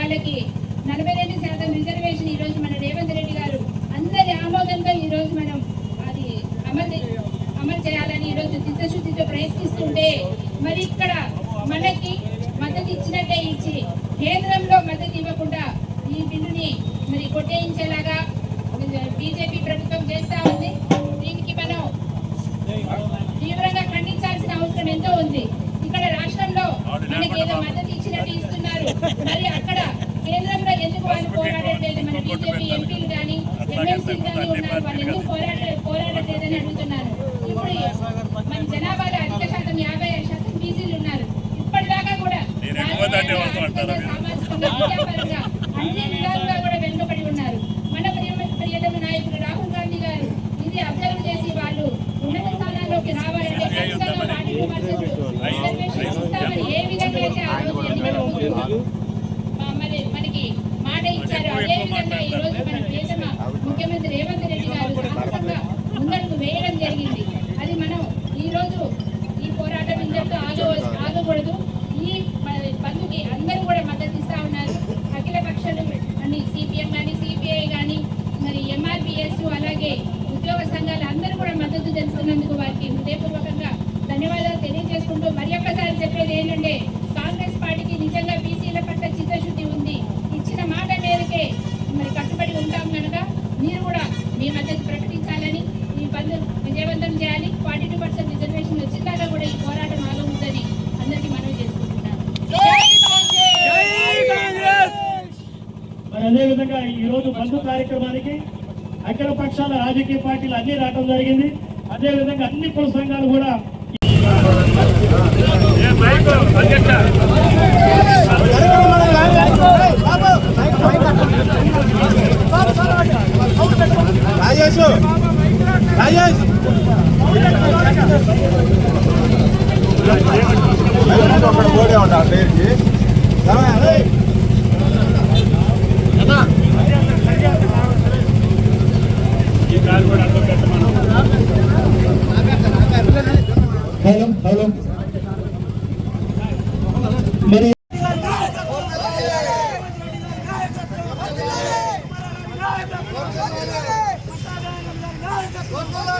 వాళ్ళకి 42% రిజర్వేషన్ ఈరోజు మన రేవంత్ రెడ్డి గారు అందరి ఆమోదంతో ఈరోజు మనం అది అమలు చేయాలని ఈరోజు చిత్తశుద్ధితో ప్రయత్నిస్తుంటే మరి ఇక్కడ మనకి మద్దతు ఇచ్చినట్టే ఇచ్చి కేంద్రంలో మద్దతు ఇవ్వకుండా ఈ బిల్లుని మరి కొట్టేయించేలాగా బీజేపీ ప్రభుత్వం చేస్తా ఉంది. దీనికి మనం తీవ్రంగా ఖండించాల్సిన అవసరం ఎంతో ఉంది. ఇక్కడ రాష్ట్రంలో మనకి ఏదో మద్దతు ఇచ్చినట్టు ఇస్తున్నారు, మరి అక్కడ కేంద్రంలో ఎందుకు వాళ్ళు పోరాడట్లేదు? మన బీజేపీ ఎంపీలు కానీ ఎమ్మెల్సీలు కానీ ఉన్నారు, వాళ్ళు ఎందుకు పోరాడట్లేదని అడుగుతున్నారు. ఇప్పుడు మన జనాభాలో అధిక శాతం 56% బీసీలు ఉన్నారు. ఇప్పటిదాకా కూడా సామాజికంగా విద్యాపరంగా అన్ని విధాలుగా కూడా వెనుకబడి ఉన్నారు. మన ప్రియతమ నాయకుడు రాహుల్ గాంధీ గారు ఇది అబ్జర్వ్ చేసి వాళ్ళు ఉన్నత స్థానాల్లోకి రావాలంటే ఖచ్చితంగా 40% రిజర్వేషన్ ఇస్తామని ఏ విధంగా అయితే ఆ రోజు ఎన్నికల మరి మనకి మాట ఇచ్చారు, అదే విధంగా ఈ రోజు మన ప్రియతమ ముఖ్యమంత్రి రేవంత్ రెడ్డి గారు సాహసంగా ముందడుగు వేయడం జరిగింది. అది మనం ఈ రోజు ఈ పోరాటం ఇంతటితో ఆగకూడదు. ఈ బంధుకి అందరూ కూడా మద్దతు ఇస్తా ఉన్నారు. అఖిల పక్షాలు అన్ని సిపిఎం కానీ సిపిఐ కానీ మరి ఎంఆర్పిఎస్ అలాగే ఉద్యోగ సంఘాలు అందరూ కూడా మద్దతు తెలుపుతున్నందుకు వారికి హృదయపూర్వకంగా ధన్యవాదాలు తెలియజేసుకుంటూ మరి ఒక్కసారి చెప్పేది ఏంటంటే కాంగ్రెస్ పార్టీకి నిజంగా బీసీల పట్ల చిత్తశుద్ధి ఉంది. ఇచ్చిన మాట మేరకే మరి కట్టుబడి ఉంటాం కనుక మీరు కూడా మీ మద్దతు ప్రకటించాలని, ఈ బంధు విజయవంతం చేయాలి. 42% రిజర్వేషన్ వచ్చిందాకా కూడా ఈ పోరాటం ఆగవుతుందని అందరికీ మనవి చేసుకుంటున్నాను. మరి అదేవిధంగా ఈ రోజు బంధు కార్యక్రమానికి అఖిల పక్షాల రాజకీయ పార్టీలు అన్ని రావడం జరిగింది. అదేవిధంగా అన్ని కుల సంఘాలు కూడా హలో మరి Vamos